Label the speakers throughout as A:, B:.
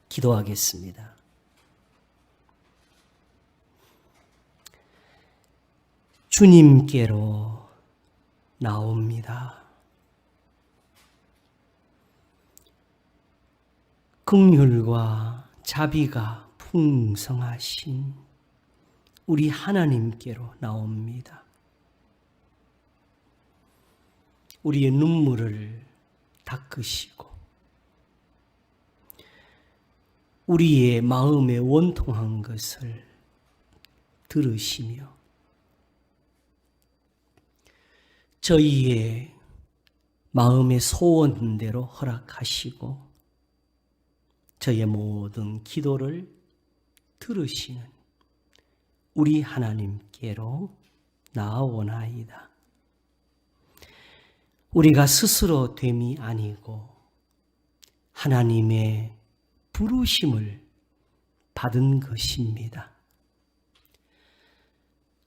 A: 기도하겠습니다. 주님께로 나옵니다. 긍휼과 자비가 풍성하신 우리 하나님께로 나옵니다. 우리의 눈물을 닦으시고 우리의 마음에 원통한 것을 들으시며 저희의 마음의 소원대로 허락하시고 저희의 모든 기도를 들으시는 우리 하나님께로 나아오나이다. 우리가 스스로 됨이 아니고 하나님의 부르심을 받은 것입니다.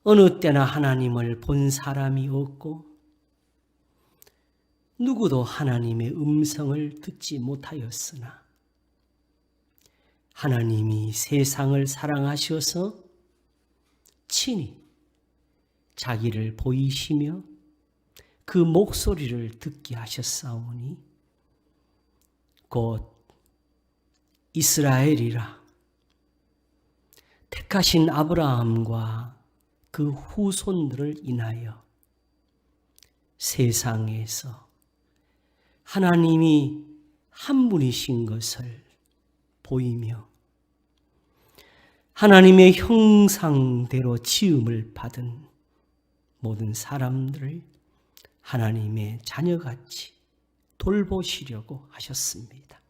A: 어느 때나 하나님을 본 사람이 없고 누구도 하나님의 음성을 듣지 못하였으나 하나님이 세상을 사랑하셔서 친히 자기를 보이시며 그 목소리를 듣게 하셨사오니 곧 이스라엘이라 택하신 아브라함과 그 후손들을 인하여 세상에서 하나님이 한 분이신 것을 보이며 하나님의 형상대로 지음을 받은 모든 사람들을 하나님의 자녀같이 돌보시려고 하셨습니다.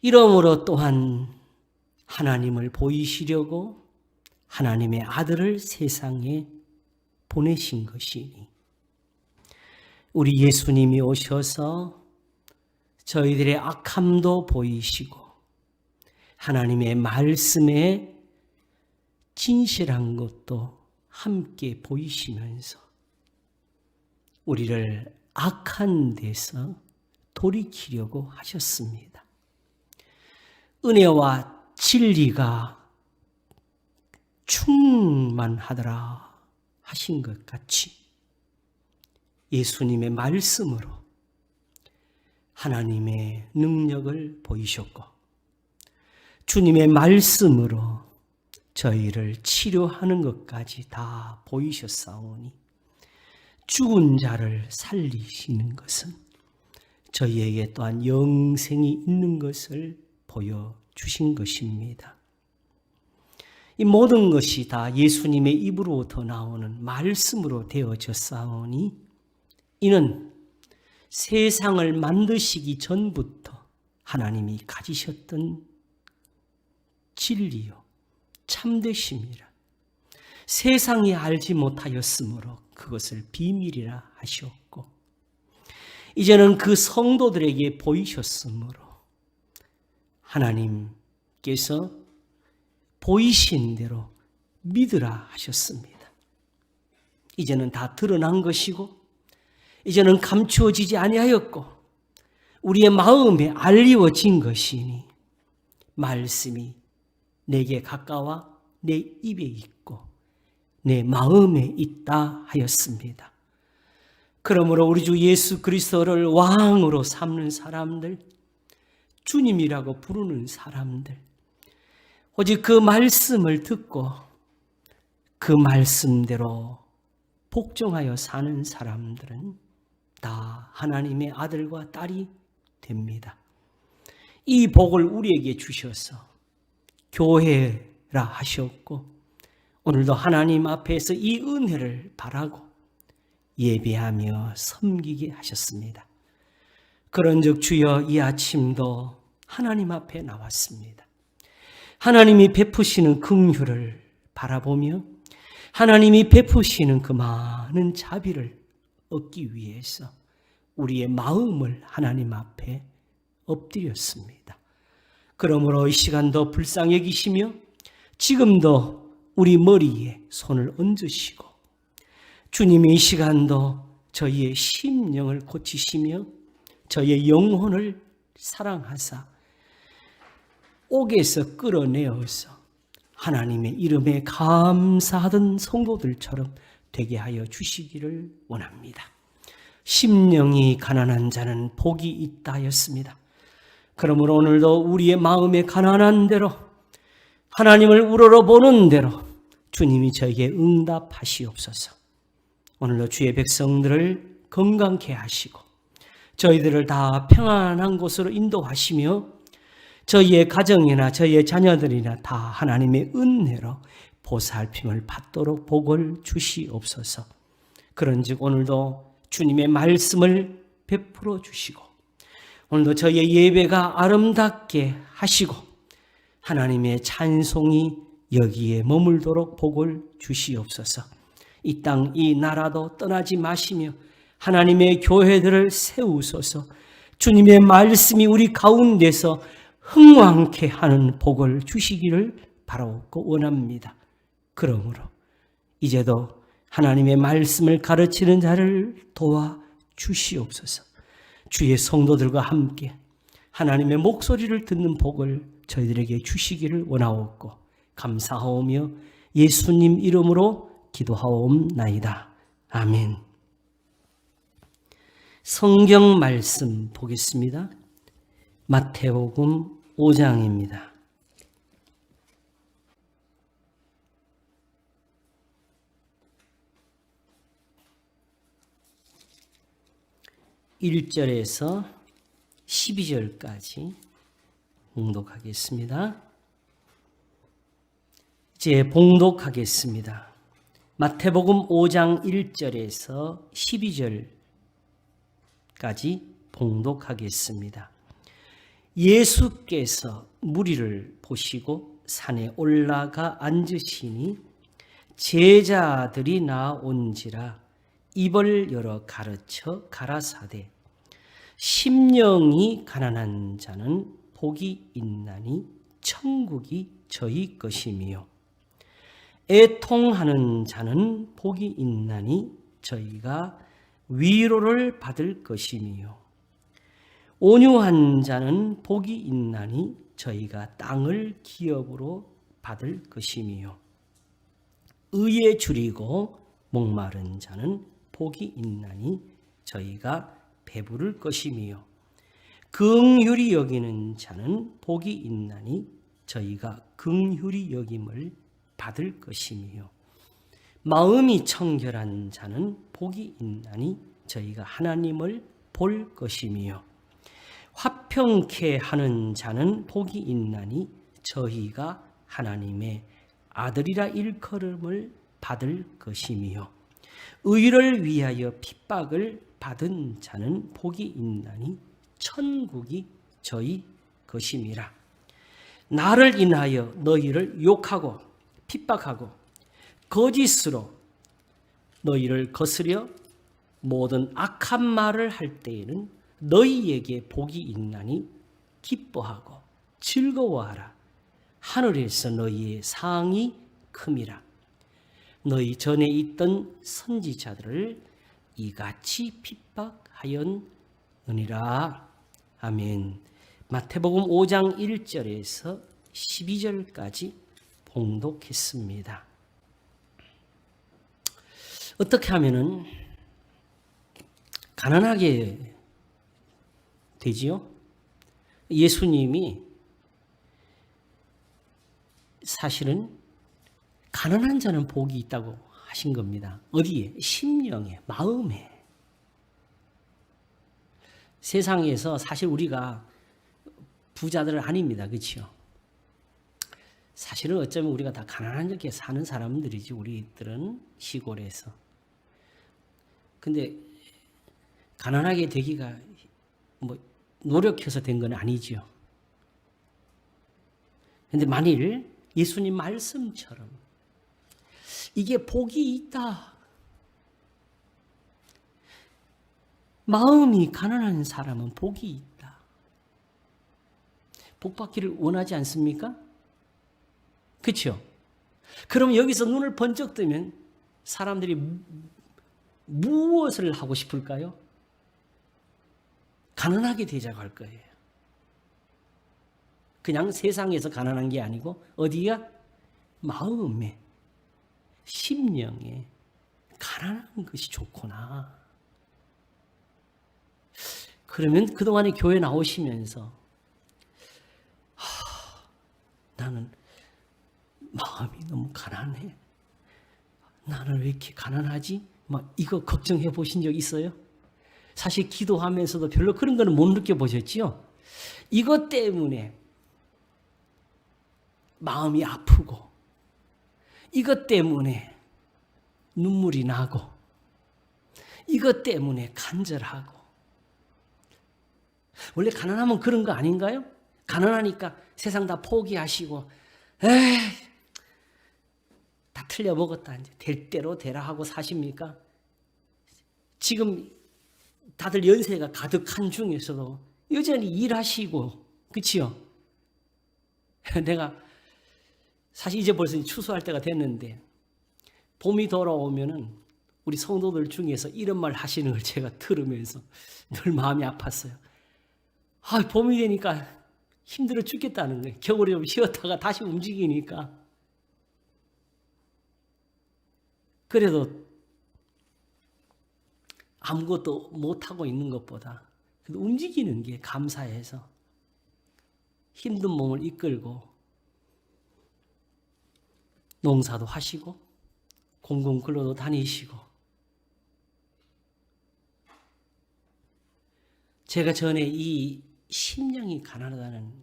A: 이러므로 또한 하나님을 보이시려고 하나님의 아들을 세상에 보내신 것이니 우리 예수님이 오셔서 저희들의 악함도 보이시고 하나님의 말씀에 진실한 것도 함께 보이시면서 우리를 악한 데서 돌이키려고 하셨습니다. 은혜와 진리가 충만하더라 하신 것 같이 예수님의 말씀으로 하나님의 능력을 보이셨고 주님의 말씀으로 저희를 치료하는 것까지 다 보이셨사오니 죽은 자를 살리시는 것은 저희에게 또한 영생이 있는 것을 보여주신 것입니다. 이 모든 것이 다 예수님의 입으로부터 나오는 말씀으로 되어졌사오니 이는 세상을 만드시기 전부터 하나님이 가지셨던 진리요 참되심이라 세상이 알지 못하였으므로 그것을 비밀이라 하셨고 이제는 그 성도들에게 보이셨으므로 하나님께서 보이신 대로 믿으라 하셨습니다. 이제는 다 드러난 것이고 이제는 감추어지지 아니하였고 우리의 마음에 알리워진 것이니 말씀이 내게 가까워 내 입에 있고 내 마음에 있다 하였습니다. 그러므로 우리 주 예수 그리스도를 왕으로 삼는 사람들, 주님이라고 부르는 사람들, 오직 그 말씀을 듣고 그 말씀대로 복종하여 사는 사람들은 다 하나님의 아들과 딸이 됩니다. 이 복을 우리에게 주셔서 교회라 하셨고 오늘도 하나님 앞에서 이 은혜를 바라고 예배하며 섬기게 하셨습니다. 그런즉 주여 이 아침도 하나님 앞에 나왔습니다. 하나님이 베푸시는 긍휼을 바라보며 하나님이 베푸시는 그 많은 자비를 얻기 위해서 우리의 마음을 하나님 앞에 엎드렸습니다. 그러므로 이 시간도 불쌍히 여기시며 지금도 우리 머리에 손을 얹으시고 주님이 이 시간도 저희의 심령을 고치시며 저희의 영혼을 사랑하사 옥에서 끌어내어서 하나님의 이름에 감사하던 성도들처럼 되게 하여 주시기를 원합니다. 심령이 가난한 자는 복이 있다 하였습니다. 그러므로 오늘도 우리의 마음에 가난한 대로 하나님을 우러러보는 대로 주님이 저에게 응답하시옵소서. 오늘도 주의 백성들을 건강케 하시고 저희들을 다 평안한 곳으로 인도하시며 저희의 가정이나 저희의 자녀들이나 다 하나님의 은혜로 보살핌을 받도록 복을 주시옵소서. 그런즉 오늘도 주님의 말씀을 베풀어 주시고 오늘도 저희의 예배가 아름답게 하시고 하나님의 찬송이 여기에 머물도록 복을 주시옵소서. 이 땅, 이 나라도 떠나지 마시며 하나님의 교회들을 세우소서. 주님의 말씀이 우리 가운데서 흥왕케 하는 복을 주시기를 바라옵고 원합니다. 그러므로 이제도 하나님의 말씀을 가르치는 자를 도와 주시옵소서. 주의 성도들과 함께 하나님의 목소리를 듣는 복을 저희들에게 주시기를 원하옵고 감사하오며 예수님 이름으로 기도하옵나이다. 아멘. 성경 말씀 보겠습니다. 마태복음 5장입니다. 1절에서 12절까지 봉독하겠습니다. 이제 봉독하겠습니다. 마태복음 5장 1절에서 12절까지 봉독하겠습니다. 예수께서 무리를 보시고 산에 올라가 앉으시니 제자들이 나온지라 입을 열어 가르쳐 가라사대 심령이 가난한 자는 복이 있나니 천국이 저희 것이며 애통하는 자는 복이 있나니 저희가 위로를 받을 것이며 온유한 자는 복이 있나니 저희가 땅을 기업으로 받을 것이며 의에 줄이고 목마른 자는 복이 있나니 저희가 배부를 것이며 긍휼히 여기는 자는 복이 있나니 저희가 긍휼히 여김을 받을 것이며 마음이 청결한 자는 복이 있나니 저희가 하나님을 볼 것이며 화평케 하는 자는 복이 있나니 저희가 하나님의 아들이라 일컬음을 받을 것이며 의를 위하여 핍박을 받은 자는 복이 있나니 천국이 저희 것임이라. 나를 인하여 너희를 욕하고 핍박하고 거짓으로 너희를 거스려 모든 악한 말을 할 때에는 너희에게 복이 있나니 기뻐하고 즐거워하라. 하늘에서 너희의 상이 큼이라. 너희 전에 있던 선지자들을 이같이 핍박하였느니라. 아멘. 마태복음 5장 1절에서 12절까지 봉독했습니다. 어떻게 하면은 가난하게 되지요? 예수님이 사실은 가난한 자는 복이 있다고 하신 겁니다. 어디에? 심령에, 마음에. 세상에서 사실 우리가 부자들은 아닙니다. 그렇죠? 사실은 어쩌면 우리가 다 가난하게 사는 사람들이지, 우리들은 시골에서. 근데 가난하게 되기가 뭐 노력해서 된 건 아니죠. 근데 만일 예수님 말씀처럼 이게 복이 있다. 마음이 가난한 사람은 복이 있다. 복 받기를 원하지 않습니까? 그렇죠? 그럼 여기서 눈을 번쩍 뜨면 사람들이 무엇을 하고 싶을까요? 가난하게 되자고 할 거예요. 그냥 세상에서 가난한 게 아니고 어디야? 마음에, 심령에 가난한 것이 좋구나. 그러면 그동안에 교회 나오시면서 나는 마음이 너무 가난해. 나는 왜 이렇게 가난하지? 막 이거 걱정해 보신 적 있어요? 사실 기도하면서도 별로 그런 거는 못 느껴보셨지요? 이것 때문에 마음이 아프고 이것 때문에 눈물이 나고 이것 때문에 간절하고 원래 가난하면 그런 거 아닌가요? 가난하니까 세상 다 포기하시고 에이 다 틀려먹었다 이제 될 대로 되라 하고 사십니까? 지금 다들 연세가 가득한 중에서도 여전히 일하시고 그치요? 내가 사실 이제 벌써 추수할 때가 됐는데 봄이 돌아오면은 우리 성도들 중에서 이런 말 하시는 걸 제가 들으면서 늘 마음이 아팠어요. 봄이 되니까 힘들어 죽겠다는 거예요. 겨울에 좀 쉬었다가 다시 움직이니까. 그래도 아무것도 못하고 있는 것보다 움직이는 게 감사해서 힘든 몸을 이끌고 농사도 하시고 공공근로도 다니시고 제가 전에 이 심령이 가난하다는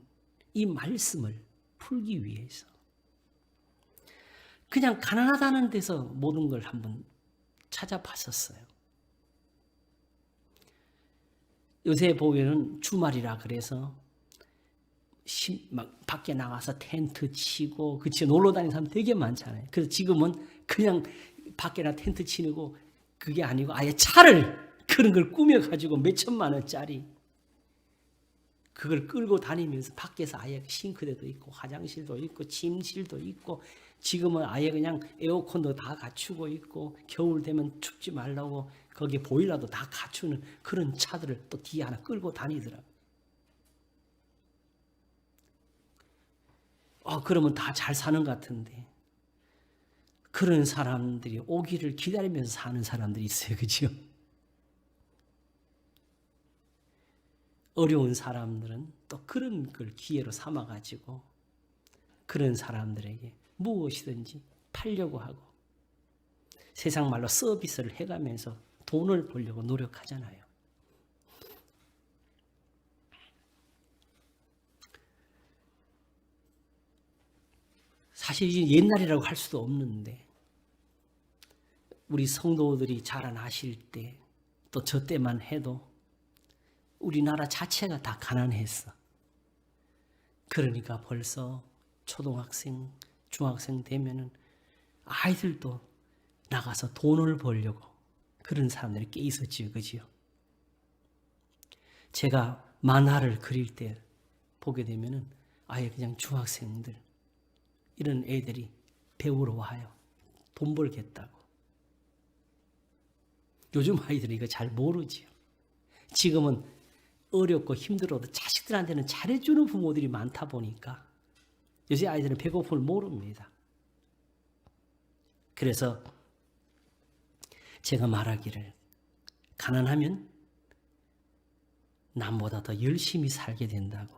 A: 이 말씀을 풀기 위해서 그냥 가난하다는 데서 모든 걸 한번 찾아봤었어요. 요새 보면은 주말이라 그래서 막 밖에 나가서 텐트 치고 그치 놀러 다니는 사람 되게 많잖아요. 그래서 지금은 그냥 밖에나 텐트 치고 그게 아니고 아예 차를 그런 걸 꾸며가지고 몇 천만 원짜리 그걸 끌고 다니면서 밖에서 아예 싱크대도 있고 화장실도 있고 침실도 있고 지금은 아예 그냥 에어컨도 다 갖추고 있고 겨울 되면 춥지 말라고 거기에 보일러도 다 갖추는 그런 차들을 또 뒤에 하나 끌고 다니더라고요. 그러면 다 잘 사는 것 같은데 그런 사람들이 오기를 기다리면서 사는 사람들이 있어요. 그죠? 어려운 사람들은 또 그런 걸 기회로 삼아가지고 그런 사람들에게 무엇이든지 팔려고 하고 세상 말로 서비스를 해가면서 돈을 벌려고 노력하잖아요. 사실 옛날이라고 할 수도 없는데 우리 성도들이 자라나실 때 또 저 때만 해도 우리나라 자체가 다 가난했어. 그러니까 벌써 초등학생, 중학생 되면은 아이들도 나가서 돈을 벌려고 그런 사람들이 꽤 있었지요. 그지요? 제가 만화를 그릴 때 보게 되면은 아예 그냥 중학생들 이런 애들이 배우러 와요. 돈 벌겠다고. 요즘 아이들은 이거 잘 모르지요. 지금은 어렵고 힘들어도 자식들한테는 잘해주는 부모들이 많다 보니까 요새 아이들은 배고픔을 모릅니다. 그래서 제가 말하기를 가난하면 남보다 더 열심히 살게 된다고.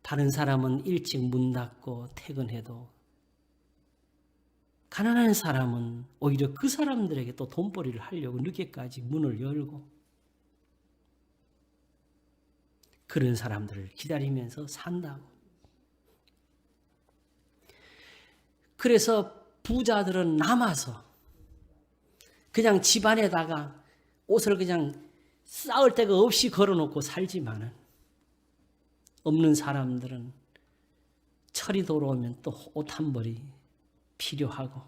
A: 다른 사람은 일찍 문 닫고 퇴근해도 가난한 사람은 오히려 그 사람들에게 또 돈벌이를 하려고 늦게까지 문을 열고 그런 사람들을 기다리면서 산다고. 그래서 부자들은 남아서 그냥 집안에다가 옷을 그냥 쌓을 데가 없이 걸어놓고 살지만은 없는 사람들은 철이 돌아오면 또 옷 한 벌이 필요하고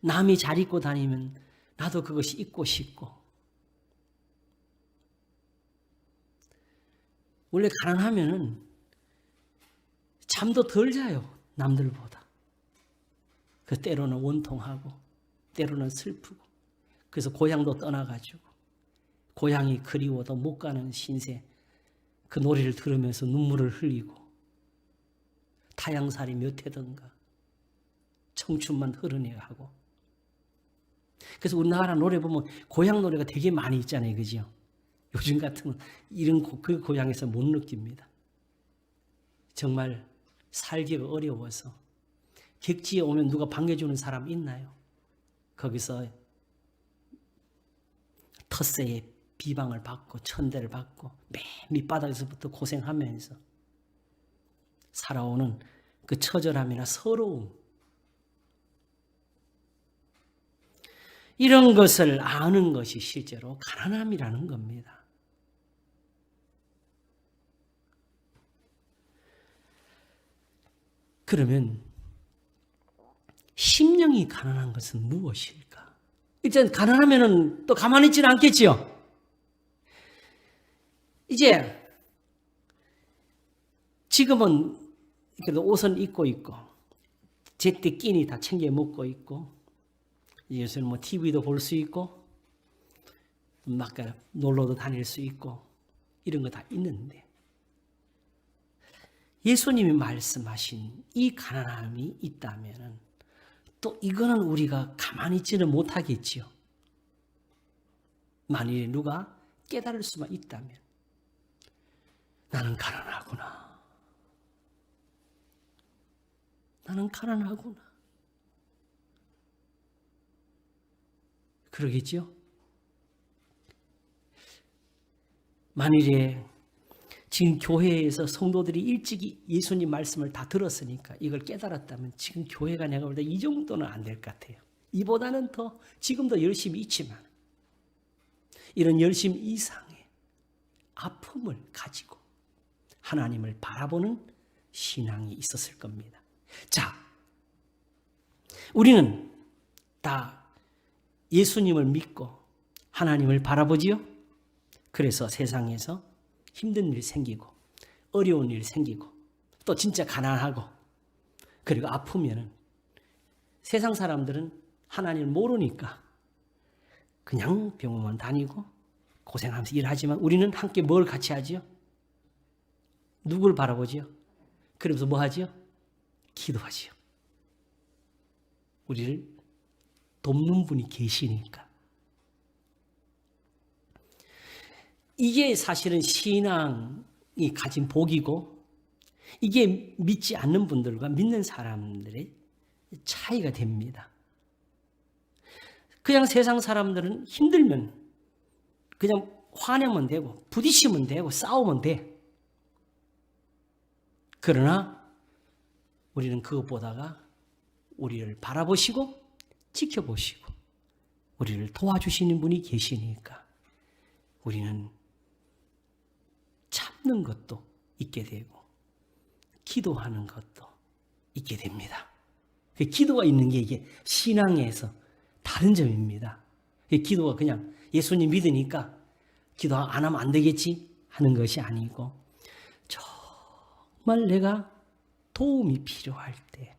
A: 남이 잘 입고 다니면 나도 그것이 입고 싶고 원래 가난하면은 잠도 덜 자요. 남들보다. 그 때로는 원통하고 때로는 슬프고 그래서 고향도 떠나가지고 고향이 그리워도 못 가는 신세 그 노래를 들으면서 눈물을 흘리고 타향살이 몇 해든가 청춘만 흐르내야 하고. 그래서 우리나라 노래 보면 고향 노래가 되게 많이 있잖아요. 그죠? 요즘 같으면 이런 그 고향에서 못 느낍니다. 정말 살기가 어려워서 객지에 오면 누가 반겨주는 사람 있나요? 거기서 텃세에 비방을 받고 천대를 받고 맨 밑바닥에서부터 고생하면서 살아오는 그 처절함이나 서러움, 이런 것을 아는 것이 실제로 가난함이라는 겁니다. 그러면 심령이 가난한 것은 무엇일까? 일단 가난하면은 또 가만히 있지는 않겠지요. 이제 지금은 그래도 옷은 입고 있고 제때 끼니 다 챙겨 먹고 있고 요새는 뭐 TV도 볼 수 있고 막 놀러도 다닐 수 있고 이런 거 다 있는데 예수님이 말씀하신 이 가난함이 있다면 또 이거는 우리가 가만히 있지는 못하겠지요. 만일에 누가 깨달을 수만 있다면 나는 가난하구나. 나는 가난하구나. 그러겠죠? 만일에 지금 교회에서 성도들이 일찍이 예수님 말씀을 다 들었으니까 이걸 깨달았다면 지금 교회가 내가 볼 때 이 정도는 안 될 것 같아요. 이보다는 더 지금도 열심히 있지만 이런 열심 이상의 아픔을 가지고 하나님을 바라보는 신앙이 있었을 겁니다. 자, 우리는 다 예수님을 믿고 하나님을 바라보지요. 그래서 세상에서 힘든 일 생기고 어려운 일 생기고 또 진짜 가난하고 그리고 아프면은 세상 사람들은 하나님을 모르니까 그냥 병원만 다니고 고생하면서 일하지만 우리는 함께 뭘 같이 하지요? 누굴 바라보지요? 그러면서 뭐 하지요? 기도하지요. 우리를 돕는 분이 계시니까. 이게 사실은 신앙이 가진 복이고 이게 믿지 않는 분들과 믿는 사람들의 차이가 됩니다. 그냥 세상 사람들은 힘들면 그냥 화내면 되고 부딪히면 되고 싸우면 돼. 그러나 우리는 그것보다가 우리를 바라보시고 지켜보시고 우리를 도와주시는 분이 계시니까 우리는 참는 것도 있게 되고 기도하는 것도 있게 됩니다. 기도가 있는 게 이게 신앙에서 다른 점입니다. 기도가 그냥 예수님 믿으니까 기도 안 하면 안 되겠지 하는 것이 아니고 정말 내가 도움이 필요할 때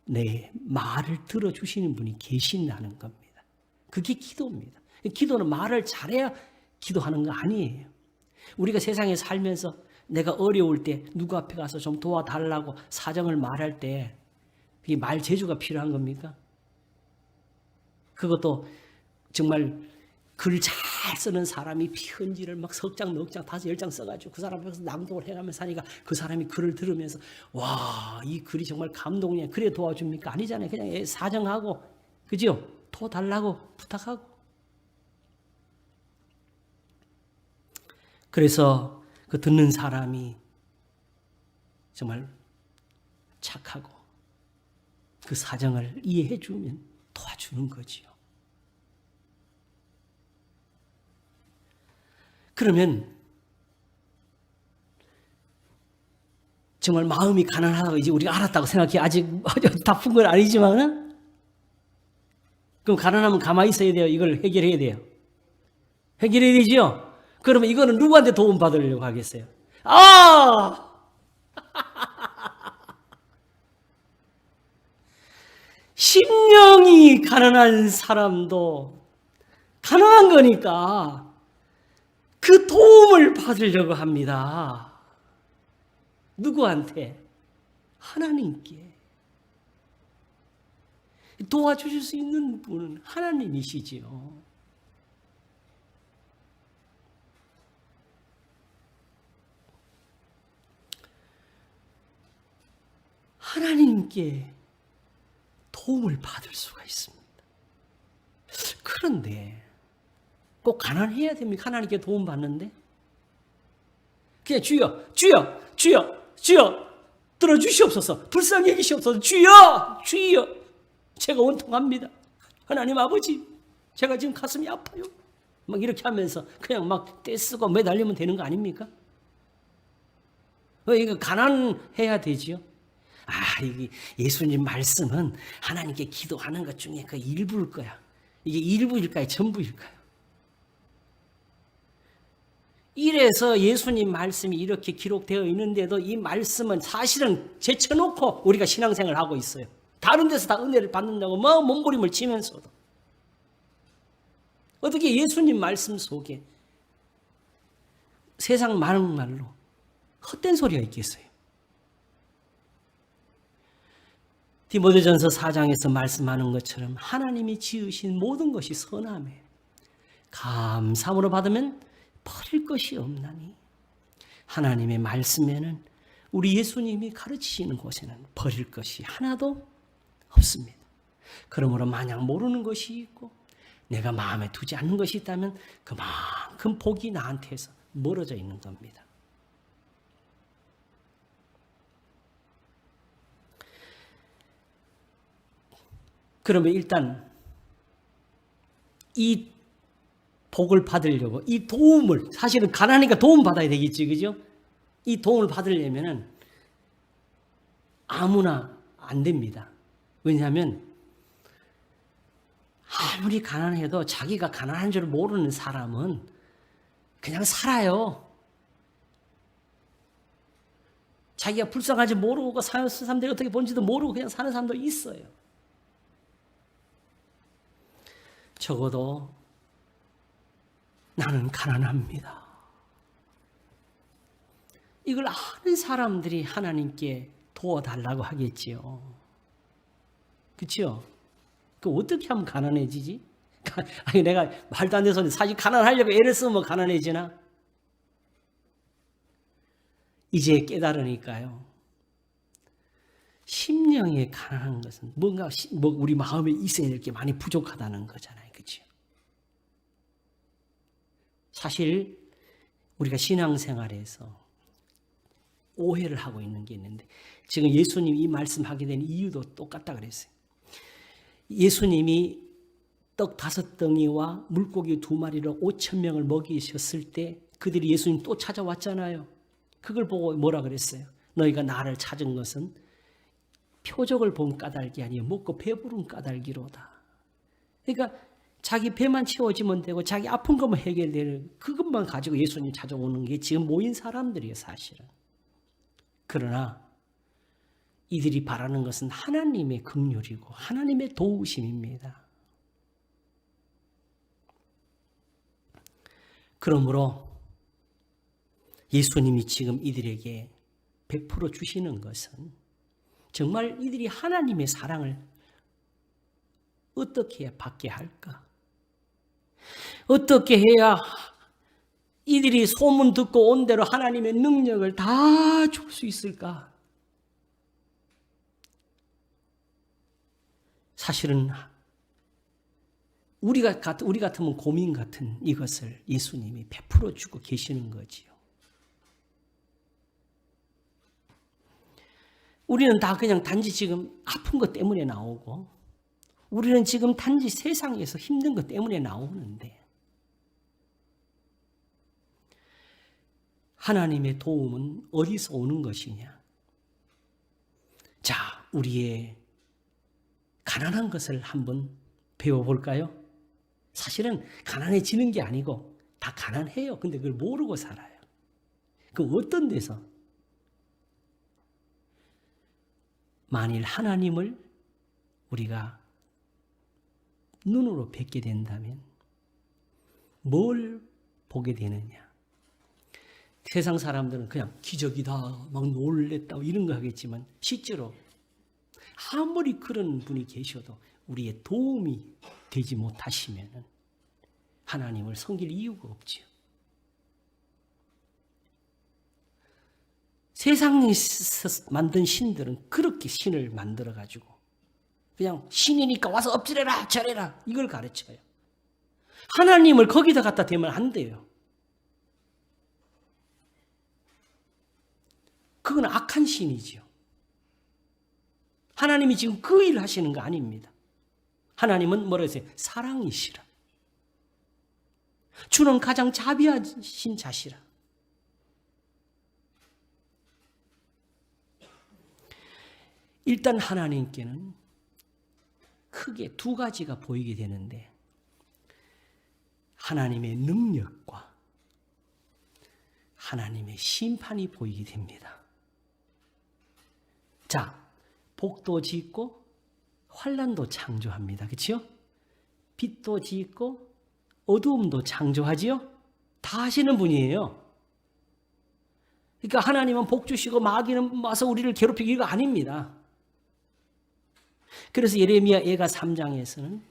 A: 내 말을 들어주시는 분이 계신다는 겁니다. 그게 기도입니다. 기도는 말을 잘해야 기도하는 거 아니에요. 우리가 세상에 살면서 내가 어려울 때 누구 앞에 가서 좀 도와달라고 사정을 말할 때 이게 말 재주가 필요한 겁니까? 그것도 정말 글 잘 쓰는 사람이 편지를 막 석 장, 넉 장, 5, 10장 써가지고 그 사람 앞에서 낭독을 해가면서 하니까 그 사람이 글을 들으면서 와, 이 글이 정말 감동이야. 그래 도와줍니까? 아니잖아요. 그냥 사정하고, 그죠? 도와달라고 부탁하고. 그래서 그 듣는 사람이 정말 착하고 그 사정을 이해해 주면 도와주는 거지요. 그러면 정말 마음이 가난하다고 이제 우리가 알았다고 생각해. 아직 다 푼 건 아니지만은 그럼 가난하면 가만히 있어야 돼요. 이걸 해결해야 돼요. 해결해야 되죠? 그러면 이거는 누구한테 도움 받으려고 하겠어요? 심령이 가난한 사람도 가난한 거니까 그 도움을 받으려고 합니다. 누구한테? 하나님께. 도와주실 수 있는 분은 하나님이시지요. 하나님께 도움을 받을 수가 있습니다. 그런데 꼭 가난해야 됩니까? 하나님께 도움 받는데? 그냥 주여, 주여, 주여, 주여 들어주시옵소서. 불쌍히 여기시옵소서. 주여, 주여. 제가 원통합니다. 하나님 아버지, 제가 지금 가슴이 아파요. 막 이렇게 하면서 그냥 막 떼쓰고 매달리면 되는 거 아닙니까? 왜 이거 가난해야 되지요? 이게 예수님 말씀은 하나님께 기도하는 것 중에 그 일부일 거야. 이게 일부일까요? 전부일까요? 이래서 예수님 말씀이 이렇게 기록되어 있는데도 이 말씀은 사실은 제쳐놓고 우리가 신앙생활을 하고 있어요. 다른 데서 다 은혜를 받는다고 막 몸부림을 치면서도. 어떻게 예수님 말씀 속에 세상 많은 말로 헛된 소리가 있겠어요? 디모데전서 4장에서 말씀하는 것처럼 하나님이 지으신 모든 것이 선하매 감사함으로 받으면 버릴 것이 없나니 하나님의 말씀에는 우리 예수님이 가르치시는 곳에는 버릴 것이 하나도 없습니다. 그러므로 만약 모르는 것이 있고 내가 마음에 두지 않는 것이 있다면 그만큼 복이 나한테서 멀어져 있는 겁니다. 그러면 일단 이 복을 받으려고 이 도움을, 사실은 가난하니까 도움 받아야 되겠지, 그죠? 이 도움을 받으려면은 아무나 안 됩니다. 왜냐하면 아무리 가난해도 자기가 가난한 줄 모르는 사람은 그냥 살아요. 자기가 불쌍한지 모르고 사는 사람들이 어떻게 본지도 모르고 그냥 사는 사람도 있어요. 적어도 나는 가난합니다. 이걸 아는 사람들이 하나님께 도와달라고 하겠지요. 그렇죠? 그 어떻게 하면 가난해지지? 아니 내가 말도 안 되는 소리, 사실 가난하려고 애를 쓰면 가난해지나? 이제 깨달으니까요. 심령에 가난한 것은 뭔가 우리 마음에 있어야 될 게 많이 부족하다는 거잖아요. 그렇죠? 사실 우리가 신앙생활에서 오해를 하고 있는 게 있는데 지금 예수님이 이 말씀하게 된 이유도 똑같다 그랬어요. 예수님이 떡 5덩이와 물고기 2마리로 5,000명을 먹이셨을 때 그들이 예수님 또 찾아왔잖아요. 그걸 보고 뭐라 그랬어요? 너희가 나를 찾은 것은 표적을 본 까닭이 아니요 먹고 배부른 까닭이로다. 그러니까 자기 배만 채워지면 되고 자기 아픈 것만 해결되는 그것만 가지고 예수님 찾아오는 게 지금 모인 사람들이에요, 사실은. 그러나 이들이 바라는 것은 하나님의 긍휼이고 하나님의 도우심입니다. 그러므로 예수님이 지금 이들에게 베풀어 주시는 것은 정말 이들이 하나님의 사랑을 어떻게 받게 할까? 어떻게 해야 이들이 소문 듣고 온 대로 하나님의 능력을 다 줄 수 있을까? 사실은 우리 같으면 고민 같은 이것을 예수님이 베풀어 주고 계시는 거지요. 우리는 다 그냥 단지 지금 아픈 것 때문에 나오고 우리는 지금 단지 세상에서 힘든 것 때문에 나오는데 하나님의 도움은 어디서 오는 것이냐? 자, 우리의 가난한 것을 한번 배워볼까요? 사실은 가난해지는 게 아니고 다 가난해요. 근데 그걸 모르고 살아요. 그럼 어떤 데서? 만일 하나님을 우리가 눈으로 뵙게 된다면 뭘 보게 되느냐? 세상 사람들은 그냥 기적이다, 막 놀랬다 이런 거 하겠지만 실제로 아무리 그런 분이 계셔도 우리의 도움이 되지 못하시면 하나님을 섬길 이유가 없지요. 세상에서 만든 신들은 그렇게 신을 만들어가지고 그냥 신이니까 와서 엎드려라 절해라 이걸 가르쳐요. 하나님을 거기다 갖다 대면 안 돼요. 그건 악한 신이지요. 하나님이 지금 그 일을 하시는 거 아닙니다. 하나님은 뭐라 했어요? 사랑이시라. 주는 가장 자비하신 자시라. 일단 하나님께는 크게 두 가지가 보이게 되는데 하나님의 능력과 하나님의 심판이 보이게 됩니다. 자, 복도 짓고 환난도 창조합니다. 그렇죠? 빛도 짓고 어두움도 창조하지요? 다 하시는 분이에요. 그러니까 하나님은 복 주시고 마귀는 와서 우리를 괴롭히기 이거 아닙니다. 그래서 예레미야 예가 3장에서는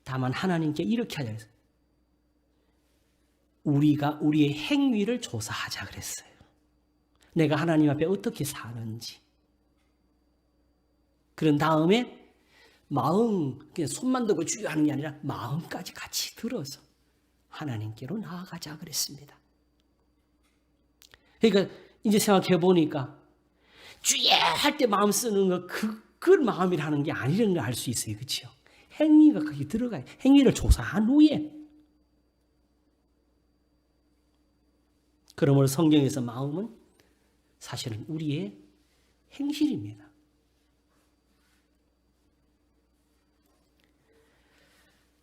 A: 다만 하나님께 이렇게 하자 그랬어요. 우리가 우리의 행위를 조사하자 그랬어요. 내가 하나님 앞에 어떻게 사는지. 그런 다음에 마음, 그냥 손만 들고 주의하는 게 아니라 마음까지 같이 들어서 하나님께로 나아가자 그랬습니다. 그러니까 이제 생각해 보니까 주의할 때 마음 쓰는 거 그 마음이라는 게 아니라는 걸 알 수 있어요. 그렇죠? 행위가 거기 들어가요. 행위를 조사한 후에. 그러므로 성경에서 마음은 사실은 우리의 행실입니다.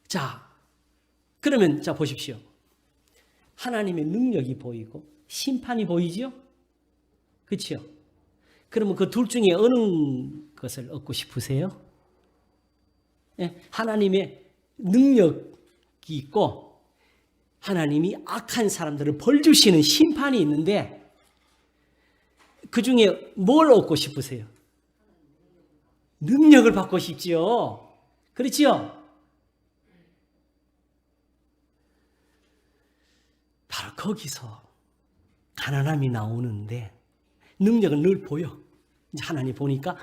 A: 자, 그러면 자 보십시오. 하나님의 능력이 보이고 심판이 보이죠? 그렇죠? 그러면 그 둘 중에 어느 것을 얻고 싶으세요? 예, 하나님의 능력이 있고 하나님이 악한 사람들을 벌 주시는 심판이 있는데 그 중에 뭘 얻고 싶으세요? 능력을 받고 싶지요. 그렇지요? 바로 거기서 가난함이 나오는데 능력은 늘 보여. 이제 하나님 보니까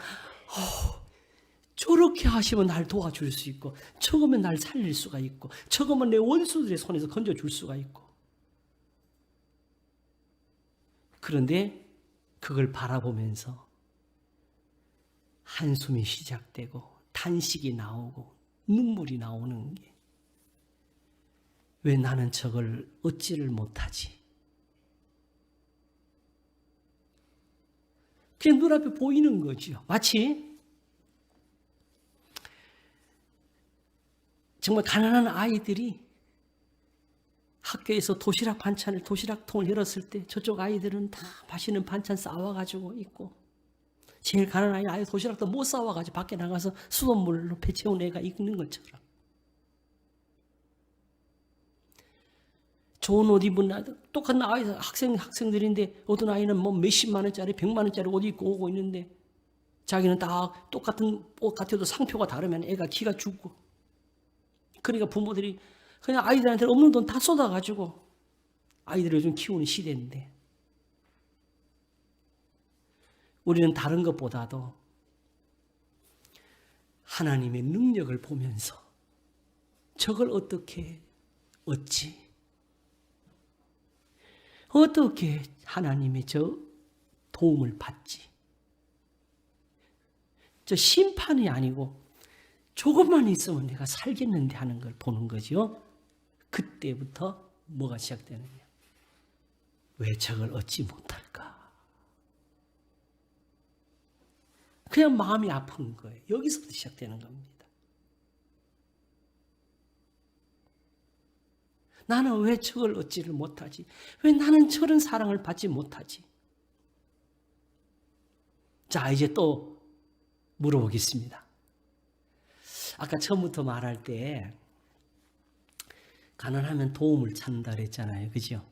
A: 저렇게 하시면 날 도와줄 수 있고 저거면 날 살릴 수가 있고 저거면 내 원수들의 손에서 건져줄 수가 있고 그런데 그걸 바라보면서 한숨이 시작되고 탄식이 나오고 눈물이 나오는 게 왜 나는 저걸 얻지를 못하지? 그냥 눈앞에 보이는 거죠. 마치 정말 가난한 아이들이 학교에서 도시락통을 열었을 때 저쪽 아이들은 다 맛있는 반찬 싸와가지고 있고 제일 가난한 아이 도시락도 못 싸와가지고 밖에 나가서 수돗물로 배 채운 애가 있는 것처럼 좋은 옷 입은 아이들, 똑같은 아이 학생들인데 어떤 아이는 뭐 몇십만 원짜리, 100만 원짜리 옷 입고 오고 있는데 자기는 다 똑같은 옷 같아도 상표가 다르면 애가 기가 죽고 그러니까 부모들이 그냥 아이들한테 없는 돈 다 쏟아가지고 아이들을 요즘 키우는 시대인데 우리는 다른 것보다도 하나님의 능력을 보면서 저걸 어떻게 얻지? 어떻게 하나님의 저 도움을 받지? 저 심판이 아니고 조금만 있으면 내가 살겠는데 하는 걸 보는 거죠. 그때부터 뭐가 시작되느냐? 왜 저걸 얻지 못할까? 그냥 마음이 아픈 거예요. 여기서부터 시작되는 겁니다. 나는 왜 저걸 얻지를 못하지? 왜 나는 저런 사랑을 받지 못하지? 자, 이제 또 물어보겠습니다. 아까 처음부터 말할 때 가난하면 도움을 찾는다 그랬잖아요. 그죠?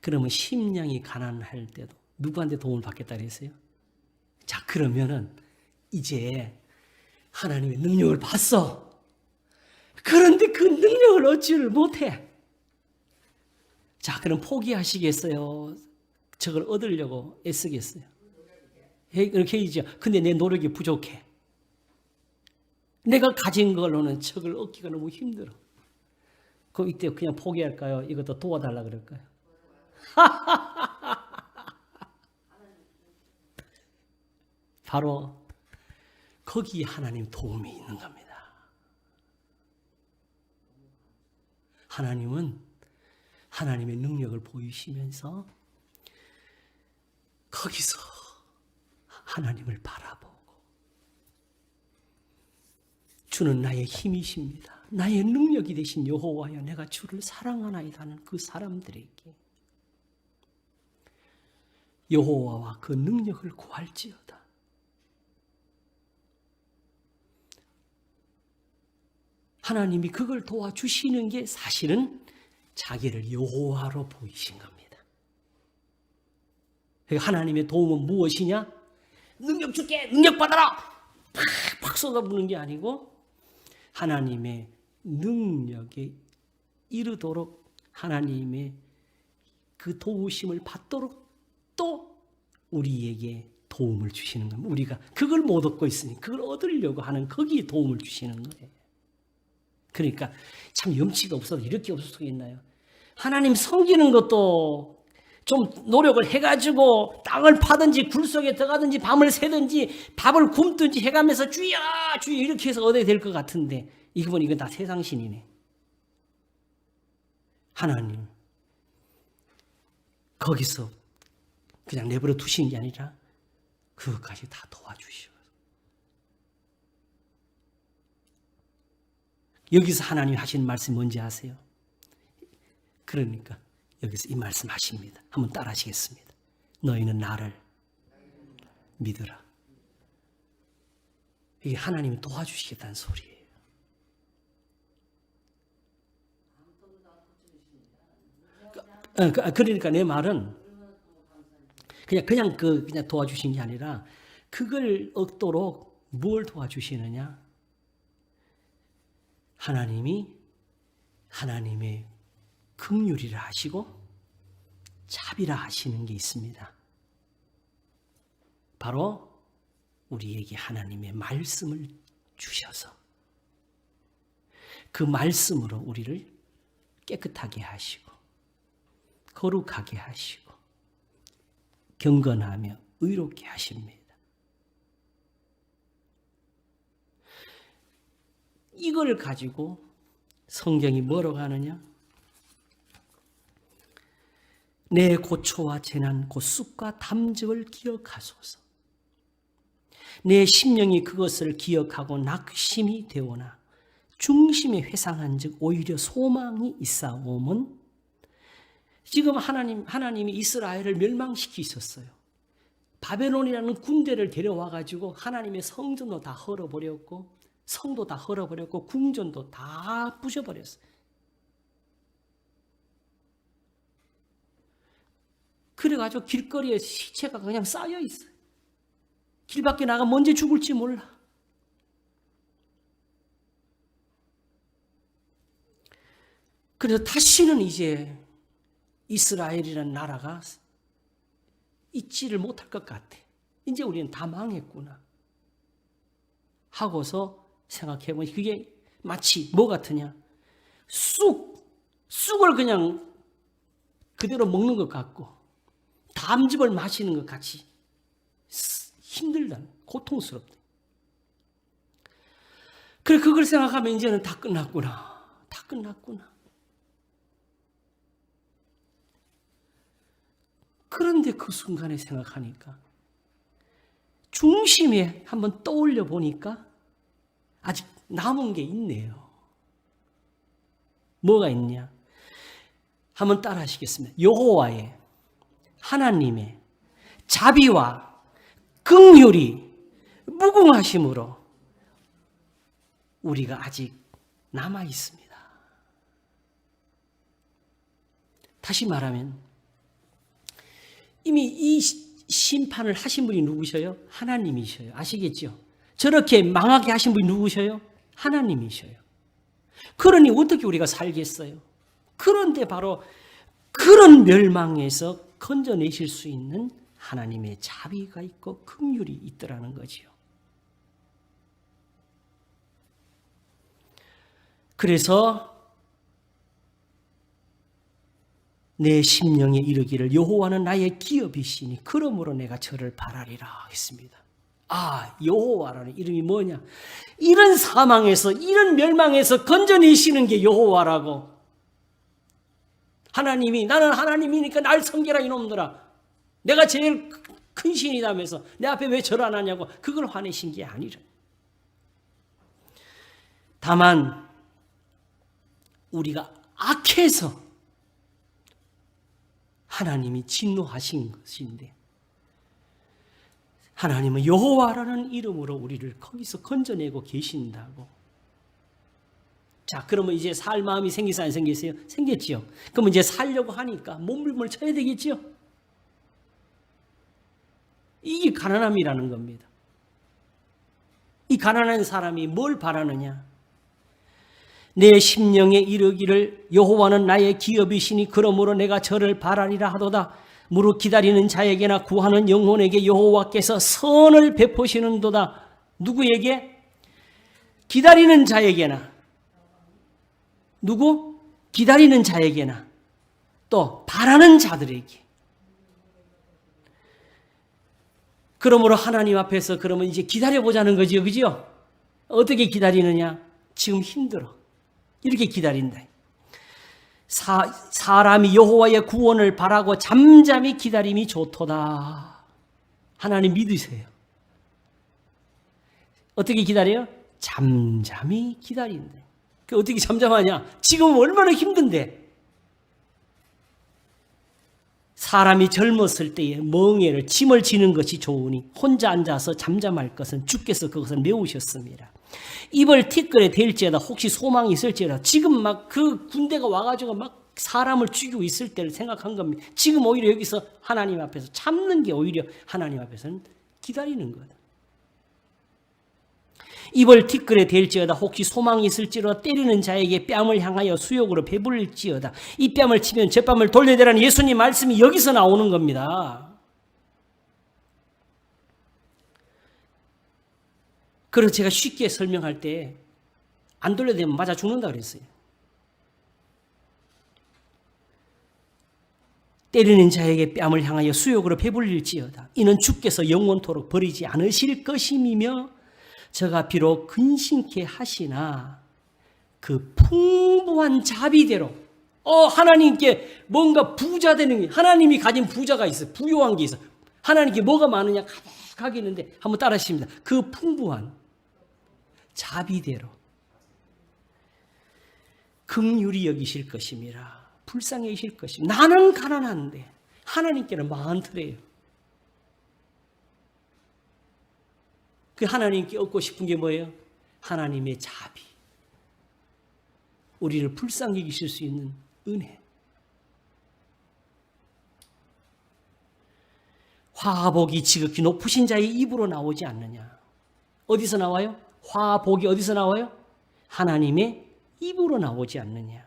A: 그러면 심령이 가난할 때도 누구한테 도움을 받겠다 그랬어요? 자, 그러면은 이제 하나님의 능력을 봤어. 그런데 그 능력을 얻지를 못해. 자, 그럼 포기하시겠어요? 저걸 얻으려고 애쓰겠어요? 이렇게 이죠. 근데 내 노력이 부족해. 내가 가진 걸로는 저걸 얻기가 너무 힘들어. 그럼 이때 그냥 포기할까요? 이것도 도와달라 그럴까요? 바로 거기에 하나님 도움이 있는 겁니다. 하나님은 하나님의 능력을 보이시면서 거기서 하나님을 바라보고 주는 나의 힘이십니다. 나의 능력이 되신 여호와여 내가 주를 사랑하나이다는 그 사람들에게 여호와와 그 능력을 구할지어다. 하나님이 그걸 도와주시는 게 사실은 자기를 여호와로 보이신 겁니다. 하나님의 도움은 무엇이냐? 능력 줄게, 능력 받아라! 팍 쏟아부는 게 아니고 하나님의 능력에 이르도록 하나님의 그 도우심을 받도록 또 우리에게 도움을 주시는 겁니다. 우리가 그걸 못 얻고 있으니 그걸 얻으려고 하는 거기에 도움을 주시는 거예요. 그러니까 참 염치가 없어도 이렇게 없을 수 있나요? 하나님 섬기는 것도 좀 노력을 해가지고 땅을 파든지 굴 속에 들어가든지 밤을 새든지 밥을 굶든지 해가면서 주여 주여 이렇게 해서 얻어야 될 것 같은데 이건 다 세상신이네. 하나님 거기서 그냥 내버려 두시는 게 아니라 그것까지 다 도와주시오. 여기서 하나님 하시는 말씀이 뭔지 아세요? 그러니까 여기서 이 말씀 하십니다. 한번 따라 하시겠습니다. 너희는 나를 믿으라. 이게 하나님이 도와주시겠다는 소리예요. 그러니까 내 말은 그냥 도와주신 게 아니라 그걸 얻도록 뭘 도와주시느냐? 하나님의 긍휼이라 하시고 자비라 하시는 게 있습니다. 바로 우리에게 하나님의 말씀을 주셔서 그 말씀으로 우리를 깨끗하게 하시고 거룩하게 하시고 경건하며 의롭게 하십니다. 이걸 가지고 성경이 뭐라고 하느냐? 내 고초와 재난 곧 쑥과 담즙을 기억하소서. 내 심령이 그것을 기억하고 낙심이 되오나 중심에 회상한 즉 오히려 소망이 있사옴은 지금 하나님이 이스라엘을 멸망시키셨어요. 바벨론이라는 군대를 데려와 가지고 하나님의 성전도 다 헐어버렸고 성도 다 헐어버렸고 궁전도 다 부셔버렸어요. 그래가지고 길거리에 시체가 그냥 쌓여 있어요. 길 밖에 나가면 언제 죽을지 몰라. 그래서 다시는 이제 이스라엘이라는 나라가 있지를 못할 것 같아. 이제 우리는 다 망했구나 하고서 생각해보니 그게 마치 뭐 같으냐? 쑥을 그냥 그대로 먹는 것 같고 담즙을 마시는 것 같이 힘들다, 고통스럽다. 그래 그걸 생각하면 이제는 다 끝났구나. 다 끝났구나. 그런데 그 순간에 생각하니까 중심에 한번 떠올려 보니까 아직 남은 게 있네요. 뭐가 있냐? 한번 따라 하시겠습니다. 여호와의 하나님의 자비와 긍휼이 무궁하심으로 우리가 아직 남아 있습니다. 다시 말하면 이미 이 심판을 하신 분이 누구셔요? 하나님이셔요. 아시겠죠? 저렇게 망하게 하신 분이 누구셔요? 하나님이셔요. 그러니 어떻게 우리가 살겠어요? 그런데 바로 그런 멸망에서 건져내실 수 있는 하나님의 자비가 있고 긍휼이 있더라는 거지요. 그래서 내 심령에 이르기를 여호와는 나의 기업이시니 그러므로 내가 저를 바라리라 했습니다. 아, 여호와라는 이름이 뭐냐? 이런 사망에서, 이런 멸망에서 건져내시는 게 여호와라고. 하나님이, 나는 하나님이니까 날 섬겨라 이놈들아. 내가 제일 큰 신이다면서 내 앞에 왜 절 안 하냐고. 그걸 화내신 게 아니라. 다만 우리가 악해서 하나님이 진노하신 것인데, 하나님은 여호와라는 이름으로 우리를 거기서 건져내고 계신다고. 자, 그러면 이제 살 마음이 생기세요, 안 생기세요? 생겼지요. 그러면 이제 살려고 하니까 몸부림을 쳐야 되겠지요. 이게 가난함이라는 겁니다. 이 가난한 사람이 뭘 바라느냐? 내 심령에 이르기를 여호와는 나의 기업이시니 그러므로 내가 저를 바라리라 하도다. 무릇 기다리는 자에게나 구하는 영혼에게 여호와께서 선을 베푸시는도다. 누구에게? 기다리는 자에게나. 누구? 기다리는 자에게나. 또 바라는 자들에게. 그러므로 하나님 앞에서 그러면 이제 기다려보자는 거지요. 그죠? 어떻게 기다리느냐? 지금 힘들어. 이렇게 기다린다. 사람이 여호와의 구원을 바라고 잠잠히 기다림이 좋도다. 하나님 믿으세요. 어떻게 기다려요? 잠잠히 기다린다. 그 어떻게 잠잠하냐? 지금 얼마나 힘든데. 사람이 젊었을 때에 멍에를 짐을 지는 것이 좋으니 혼자 앉아서 잠잠할 것은 주께서 그것을 메우셨습니다. 입을 티끌에 댈지어다 혹시 소망이 있을지어다. 지금 막 그 군대가 와가지고 막 사람을 죽이고 있을 때를 생각한 겁니다. 지금 오히려 여기서 하나님 앞에서 참는 게 오히려 하나님 앞에서는 기다리는 거다. 입을 티끌에 댈지어다 혹시 소망이 있을지어다. 때리는 자에게 뺨을 향하여 수욕으로 배불릴지어다. 이 뺨을 치면 저 뺨을 돌려대라는 예수님 말씀이 여기서 나오는 겁니다. 그래서 제가 쉽게 설명할 때 안 돌려대면 맞아 죽는다 그랬어요. 때리는 자에게 뺨을 향하여 수욕으로 배불릴지어다. 이는 주께서 영원토록 버리지 않으실 것임이며 저가 비록 근심케 하시나 그 풍부한 자비대로 하나님께 뭔가 부자 되는 게, 하나님이 가진 부자가 있어요. 부요한 게 있어요. 하나님께 뭐가 많으냐? 가득하게 있는데 한번 따라 하십니다. 그 풍부한 자비대로 긍휼히 여기실 것임이라. 불쌍히 여기실 것입니다. 나는 가난한데 하나님께는 많더래요. 그 하나님께 얻고 싶은 게 뭐예요? 하나님의 자비. 우리를 불쌍히 여기실 수 있는 은혜. 화복이 지극히 높으신 자의 입으로 나오지 않느냐. 어디서 나와요? 화복이 어디서 나와요? 하나님의 입으로 나오지 않느냐.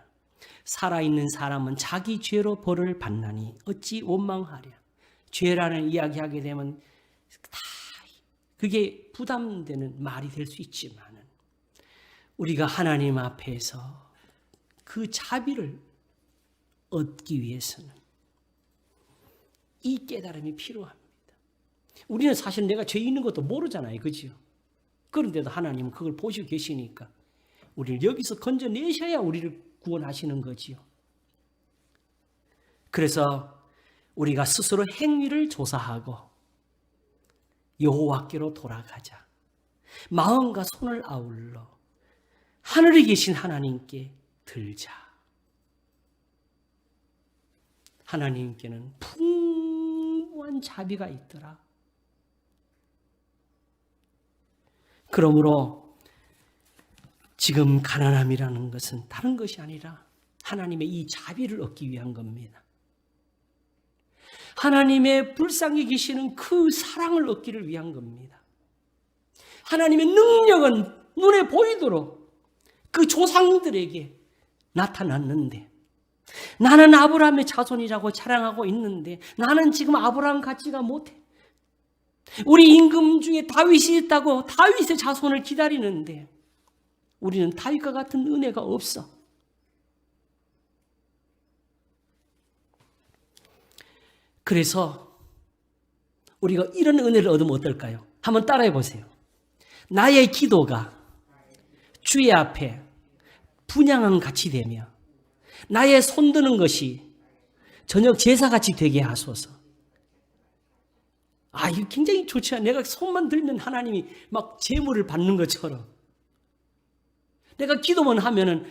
A: 살아있는 사람은 자기 죄로 벌을 받나니 어찌 원망하랴. 죄라는 이야기하게 되면 다 그게 부담되는 말이 될 수 있지만 우리가 하나님 앞에서 그 자비를 얻기 위해서는 이 깨달음이 필요합니다. 우리는 사실 내가 죄 있는 것도 모르잖아요. 그죠? 그런데도 하나님은 그걸 보시고 계시니까 우리를 여기서 건져내셔야 우리를 구원하시는 거지요. 그래서 우리가 스스로 행위를 조사하고 여호와께로 돌아가자. 마음과 손을 아울러 하늘에 계신 하나님께 들자. 하나님께는 풍부한 자비가 있더라. 그러므로 지금 가난함이라는 것은 다른 것이 아니라 하나님의 이 자비를 얻기 위한 겁니다. 하나님의 불쌍히 계시는 그 사랑을 얻기를 위한 겁니다. 하나님의 능력은 눈에 보이도록 그 조상들에게 나타났는데, 나는 아브라함의 자손이라고 자랑하고 있는데 나는 지금 아브라함 같지가 못해. 우리 임금 중에 다윗이 있다고 다윗의 자손을 기다리는데 우리는 다윗과 같은 은혜가 없어. 그래서 우리가 이런 은혜를 얻으면 어떨까요? 한번 따라해 보세요. 나의 기도가 주의 앞에 분향한 같이 되며 나의 손드는 것이 저녁 제사같이 되게 하소서. 이거 굉장히 좋지 않아요? 내가 손만 들면 하나님이 막 재물을 받는 것처럼, 내가 기도만 하면은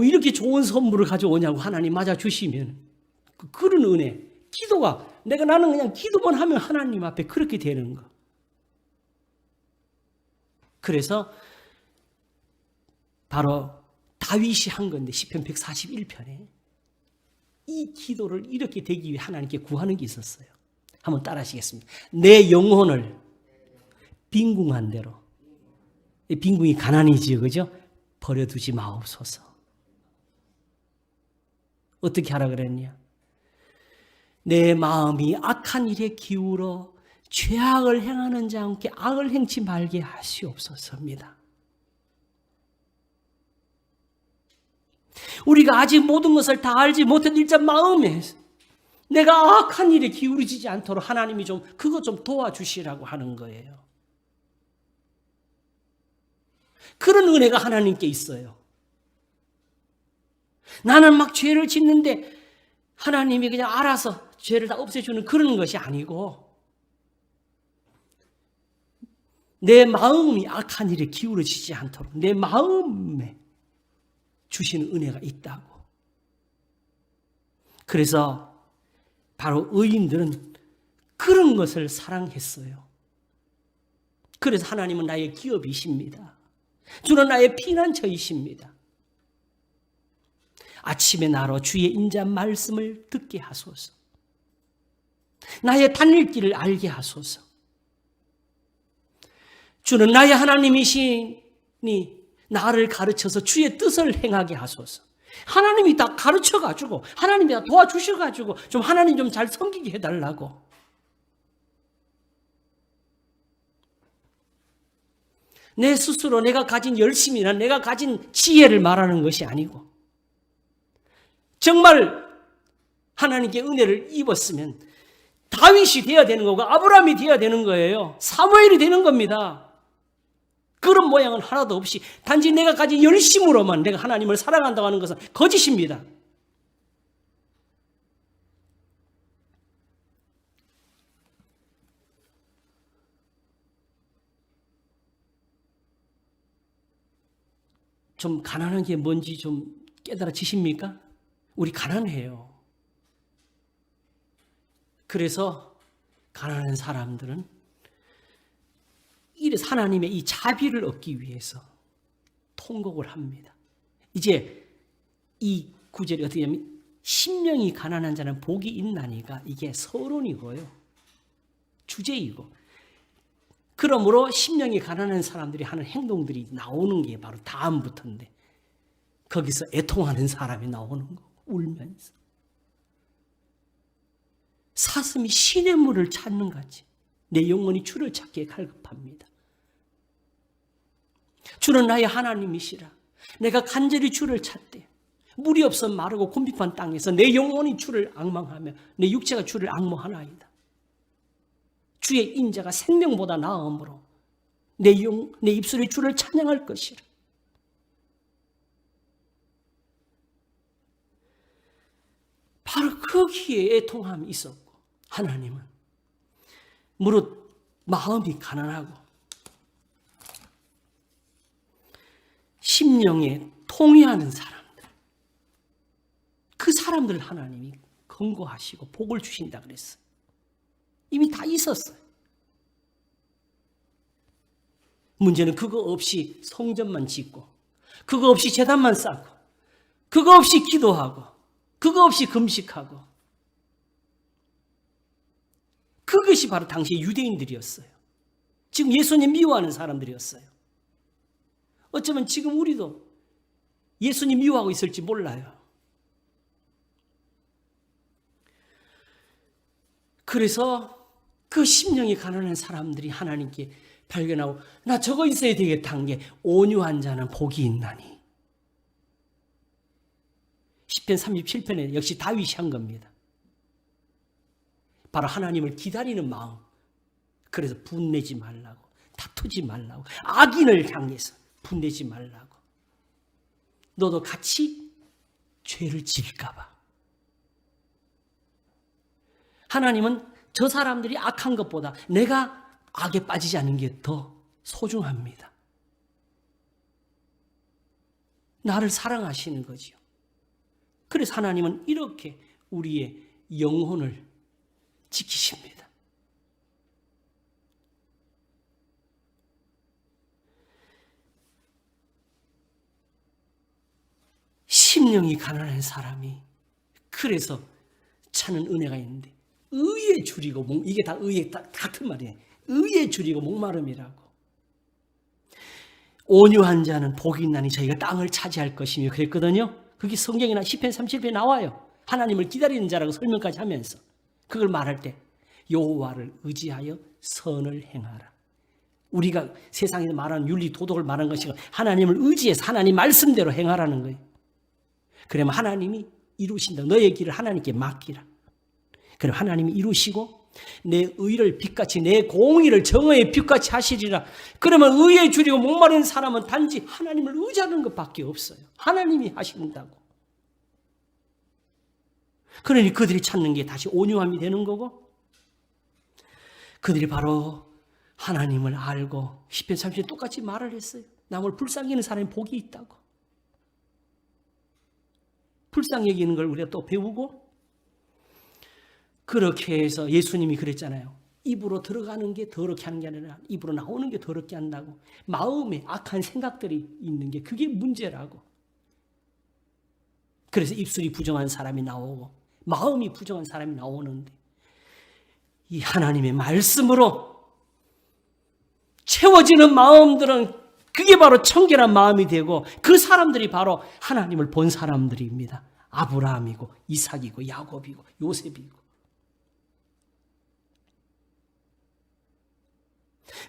A: 이렇게 좋은 선물을 가져오냐고 하나님 맞아 주시면, 그런 은혜. 기도가 나는 그냥 기도만 하면 하나님 앞에 그렇게 되는 거. 그래서 바로 다윗이 한 건데, 시편 141편에 이 기도를 이렇게 되기 위해 하나님께 구하는 게 있었어요. 한번 따라 하시겠습니다. 내 영혼을 빈궁한 대로, 빈궁이 가난이지요, 그죠? 버려두지 마옵소서. 어떻게 하라 그랬냐? 내 마음이 악한 일에 기울어 죄악을 행하는 자와 함께 악을 행치 말게 하시옵소서입니다. 우리가 아직 모든 것을 다 알지 못한 일자 마음에 내가 악한 일에 기울이지 않도록 하나님이 그거 좀 도와주시라고 하는 거예요. 그런 은혜가 하나님께 있어요. 나는 막 죄를 짓는데 하나님이 그냥 알아서 죄를 다 없애주는 그런 것이 아니고, 내 마음이 악한 일에 기울어지지 않도록 내 마음에 주시는 은혜가 있다고. 그래서 바로 의인들은 그런 것을 사랑했어요. 그래서 하나님은 나의 기업이십니다. 주는 나의 피난처이십니다. 아침에 나로 주의 인자한 말씀을 듣게 하소서. 나의 다닐 길을 알게 하소서. 주는 나의 하나님이시니 나를 가르쳐서 주의 뜻을 행하게 하소서. 하나님이 다 가르쳐가지고, 하나님이 다 도와주셔가지고 하나님 좀 잘 섬기게 해달라고. 내 스스로 내가 가진 열심이나 내가 가진 지혜를 말하는 것이 아니고, 정말 하나님께 은혜를 입었으면 다윗이 되어야 되는 거고 아브라함이 되어야 되는 거예요. 사무엘이 되는 겁니다. 그런 모양은 하나도 없이 단지 내가 가진 열심으로만 내가 하나님을 사랑한다고 하는 것은 거짓입니다. 좀 가난한 게 뭔지 좀 깨달아지십니까? 우리 가난해요. 그래서 가난한 사람들은 이래서 하나님의 이 자비를 얻기 위해서 통곡을 합니다. 이제 이 구절이 어떻게 하면 심령이 가난한 자는 복이 있나니가 이게 서론이고요. 주제이고. 그러므로 심령이 가난한 사람들이 하는 행동들이 나오는 게 바로 다음부터인데, 거기서 애통하는 사람이 나오는 거, 울면서. 사슴이 신의 물을 찾는 같이 내 영혼이 주를 찾기에 갈급합니다. 주는 나의 하나님이시라. 내가 간절히 주를 찾되 물이 없어 마르고 곤비판 땅에서 내 영혼이 주를 앙망하며 내 육체가 주를 앙모하나이다. 주의 인자가 생명보다 나음으로 내 입술이 주를 찬양할 것이라. 바로 거기에 애통함이 있었고, 하나님은 무릇 마음이 가난하고 심령에 통회하는 사람들, 그 사람들 하나님이 권고하시고 복을 주신다 그랬어요. 이미 다 있었어요. 문제는 그거 없이 성전만 짓고, 그거 없이 제단만 쌓고, 그거 없이 기도하고, 그거 없이 금식하고, 그것이 바로 당시의 유대인들이었어요. 지금 예수님 미워하는 사람들이었어요. 어쩌면 지금 우리도 예수님 미워하고 있을지 몰라요. 그래서 그 심령이 가난한 사람들이 하나님께 발견하고 나 저거 있어야 되겠다 한 게 온유한 자는 복이 있나니. 시편 37편에 역시 다윗이 한 겁니다. 바로 하나님을 기다리는 마음. 그래서 분내지 말라고, 다투지 말라고, 악인을 향해서 분내지 말라고. 너도 같이 죄를 지을까 봐. 하나님은 저 사람들이 악한 것보다 내가 악에 빠지지 않는 게 더 소중합니다. 나를 사랑하시는 거지요. 그래서 하나님은 이렇게 우리의 영혼을 지키십니다. 심령이 가난한 사람이 그래서 찾는 은혜가 있는데 의에 줄이고 이게 다 의에 다 같은 말이에요. 의에 줄이고 목마름이라고. 온유한 자는 복이 있나니 저희가 땅을 차지할 것이며 그랬거든요. 그게 성경이나 시편 37편에 나와요. 하나님을 기다리는 자라고 설명까지 하면서 그걸 말할 때 여호와를 의지하여 선을 행하라. 우리가 세상에서 말하는 윤리 도덕을 말하는 것이 하나님을 의지해서 하나님 말씀대로 행하라는 거예요. 그러면 하나님이 이루신다. 너의 길을 하나님께 맡기라. 그럼 하나님이 이루시고 내 의를 빛같이 내 공의를 정의의 빛같이 하시리라. 그러면 의에 줄이고 목마른 사람은 단지 하나님을 의지하는 것밖에 없어요. 하나님이 하신다고. 그러니 그들이 찾는 게 다시 온유함이 되는 거고 그들이 바로 하나님을 알고 시편 30편 똑같이 말을 했어요. 남을 불쌍히 여기는 사람이 복이 있다고. 불쌍히 여기는 걸 우리가 또 배우고 그렇게 해서 예수님이 그랬잖아요. 입으로 들어가는 게 더럽게 하는 게 아니라 입으로 나오는 게 더럽게 한다고. 마음에 악한 생각들이 있는 게 그게 문제라고. 그래서 입술이 부정한 사람이 나오고 마음이 부정한 사람이 나오는데 이 하나님의 말씀으로 채워지는 마음들은 그게 바로 청결한 마음이 되고 그 사람들이 바로 하나님을 본 사람들입니다. 아브라함이고 이삭이고 야곱이고 요셉이고.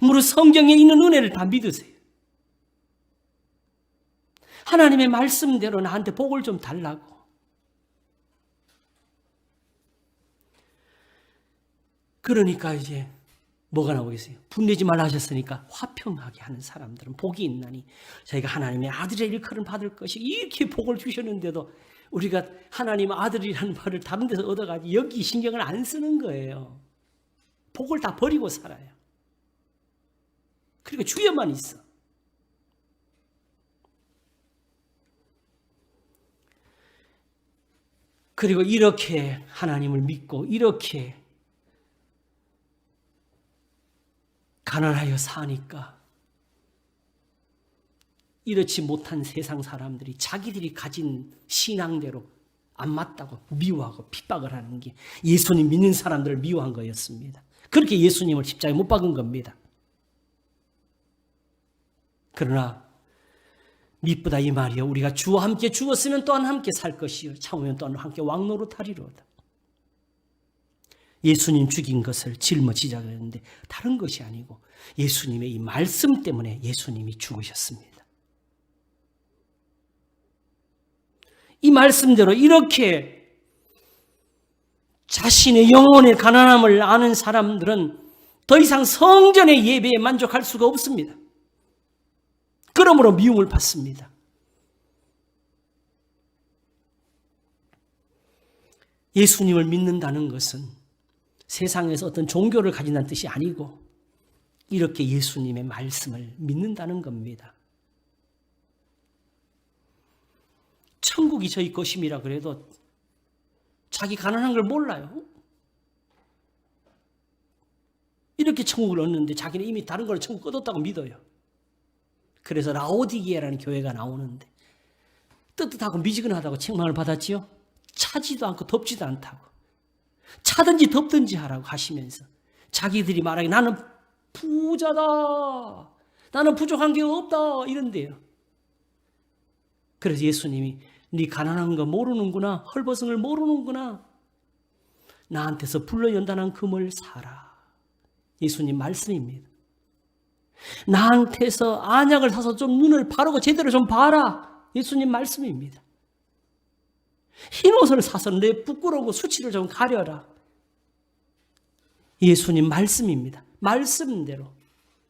A: 무릇 성경에 있는 은혜를 다 믿으세요. 하나님의 말씀대로 나한테 복을 좀 달라고. 그러니까 이제 뭐가 나오겠어요? 분내지 말라 하셨으니까 화평하게 하는 사람들은 복이 있나니 저희가 하나님의 아들의 일컬음을 받을 것이 이렇게 복을 주셨는데도 우리가 하나님 아들이라는 말을 다른 데서 얻어가지고 여기 신경을 안 쓰는 거예요. 복을 다 버리고 살아요. 그리고 주여만 있어. 그리고 이렇게 하나님을 믿고 이렇게 가난하여 사니까 이렇지 못한 세상 사람들이 자기들이 가진 신앙대로 안 맞다고 미워하고 핍박을 하는 게 예수님 믿는 사람들을 미워한 거였습니다. 그렇게 예수님을 십자가에 못 박은 겁니다. 그러나 미쁘다 이 말이요 우리가 주와 함께 죽었으면 또한 함께 살 것이요 참으면 또한 함께 왕노릇하리로다. 예수님 죽인 것을 짊어지자 그랬는데 다른 것이 아니고 예수님의 이 말씀 때문에 예수님이 죽으셨습니다. 이 말씀대로 이렇게 자신의 영혼의 가난함을 아는 사람들은 더 이상 성전의 예배에 만족할 수가 없습니다. 그러므로 미움을 받습니다. 예수님을 믿는다는 것은 세상에서 어떤 종교를 가진다는 뜻이 아니고 이렇게 예수님의 말씀을 믿는다는 겁니다. 천국이 저희 것임이라 그래도 자기 가난한 걸 몰라요. 이렇게 천국을 얻는데 자기는 이미 다른 걸 천국 얻었다고 믿어요. 그래서 라오디게라는 교회가 나오는데 뜨뜻하고 미지근하다고 책망을 받았지요. 차지도 않고 덥지도 않다고. 차든지 덥든지 하라고 하시면서 자기들이 말하기 나는 부자다. 나는 부족한 게 없다. 이런데요. 그래서 예수님이 네 가난한 거 모르는구나. 헐벗은 걸 모르는구나. 나한테서 불러연단한 금을 사라. 예수님 말씀입니다. 나한테서 안약을 사서 좀 눈을 바르고 제대로 좀 봐라. 예수님 말씀입니다. 흰옷을 사서 내 부끄러운 거 수치를 좀 가려라. 예수님 말씀입니다. 말씀대로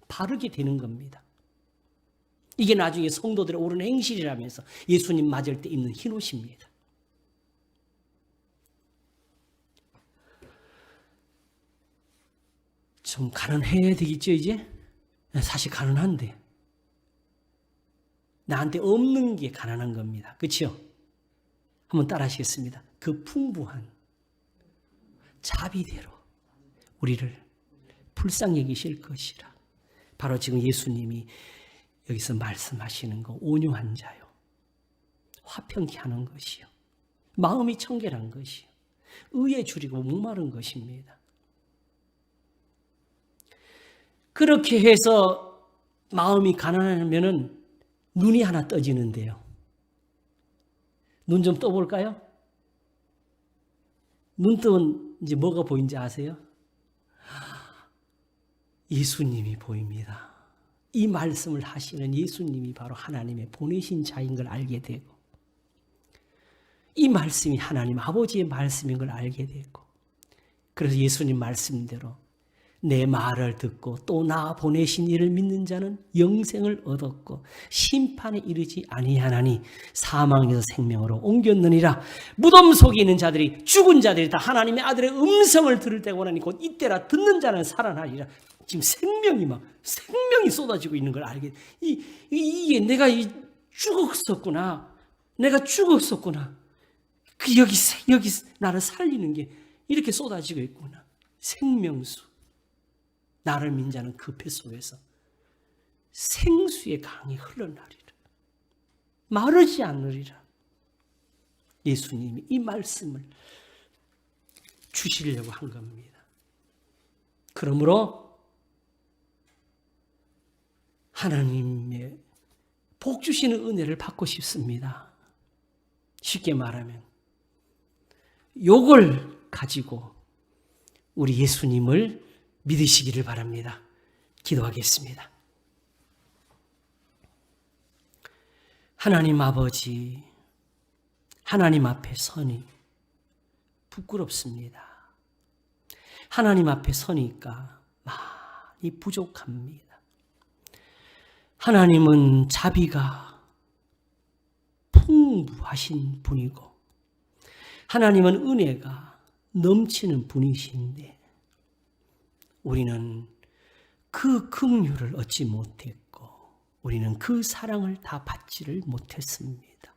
A: 바르게 되는 겁니다. 이게 나중에 성도들의 옳은 행실이라면서 예수님 맞을 때 입는 흰옷입니다. 좀 가난해야 되겠죠, 이제? 사실 가난한데. 나한테 없는 게 가난한 겁니다. 그렇죠? 한번 따라 하시겠습니다. 그 풍부한 자비대로 우리를 불쌍히 여기실 것이라. 바로 지금 예수님이 여기서 말씀하시는 거 온유한 자요. 화평케 하는 것이요. 마음이 청결한 것이요. 의에 줄이고 목마른 것입니다. 그렇게 해서 마음이 가난하면은 눈이 하나 떠지는데요. 눈 좀 떠볼까요? 눈 뜨면 이제 뭐가 보이는지 아세요? 예수님이 보입니다. 이 말씀을 하시는 예수님이 바로 하나님의 보내신 자인 걸 알게 되고, 이 말씀이 하나님 아버지의 말씀인 걸 알게 되고, 그래서 예수님 말씀대로 내 말을 듣고 또 나 보내신 이를 믿는 자는 영생을 얻었고 심판에 이르지 아니하나니 사망에서 생명으로 옮겼느니라. 무덤 속에 있는 자들이, 죽은 자들이 다 하나님의 아들의 음성을 들을 때가 오나니 곧 이때라. 듣는 자는 살아나리라. 지금 생명이 쏟아지고 있는 걸 알게. 이게 내가 죽었었구나. 내가 죽었었구나. 여기 나를 살리는 게 이렇게 쏟아지고 있구나. 생명수. 나를 믿는 자는 그 배 속에서 생수의 강이 흘러나리라. 마르지 않으리라. 예수님이 이 말씀을 주시려고 한 겁니다. 그러므로 하나님의 복 주시는 은혜를 받고 싶습니다. 쉽게 말하면 요걸 가지고 우리 예수님을 믿으시기를 바랍니다. 기도하겠습니다. 하나님 아버지, 하나님 앞에 서니 부끄럽습니다. 하나님 앞에 서니까 많이 부족합니다. 하나님은 자비가 풍부하신 분이고 하나님은 은혜가 넘치는 분이신데 우리는 그 긍휼을 얻지 못했고 우리는 그 사랑을 다 받지를 못했습니다.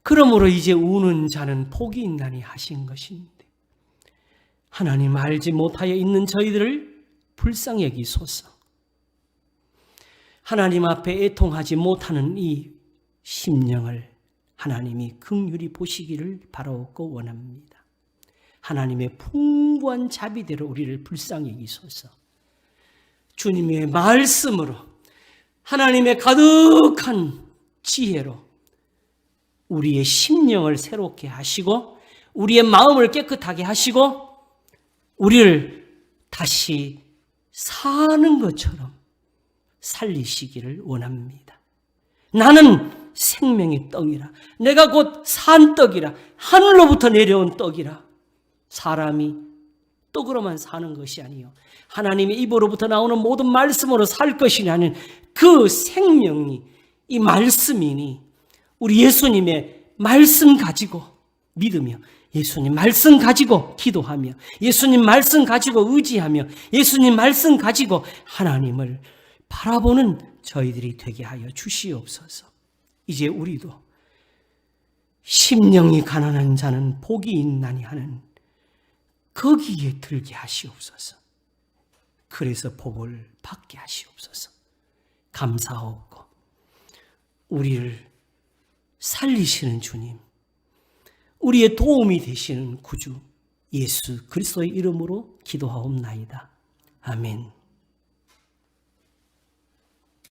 A: 그러므로 이제 우는 자는 복이 있나니 하신 것인데 하나님 알지 못하여 있는 저희들을 불쌍히 여기소서. 하나님 앞에 애통하지 못하는 이 심령을 하나님이 긍휼히 보시기를 바라옵고 원합니다. 하나님의 풍부한 자비대로 우리를 불쌍히 여기소서. 주님의 말씀으로 하나님의 가득한 지혜로 우리의 심령을 새롭게 하시고 우리의 마음을 깨끗하게 하시고 우리를 다시 사는 것처럼 살리시기를 원합니다. 나는 생명의 떡이라. 내가 곧 산떡이라. 하늘로부터 내려온 떡이라. 사람이 떡으로만 사는 것이 아니요 하나님의 입으로부터 나오는 모든 말씀으로 살 것이냐는 그 생명이 이 말씀이니 우리 예수님의 말씀 가지고 믿으며 예수님 말씀 가지고 기도하며 예수님 말씀 가지고 의지하며 예수님 말씀 가지고 하나님을 바라보는 저희들이 되게 하여 주시옵소서. 이제 우리도 심령이 가난한 자는 복이 있나니 하는 거기에 들게 하시옵소서. 그래서 복을 받게 하시옵소서. 감사하고 우리를 살리시는 주님, 우리의 도움이 되시는 구주 예수 그리스도의 이름으로 기도하옵나이다. 아멘.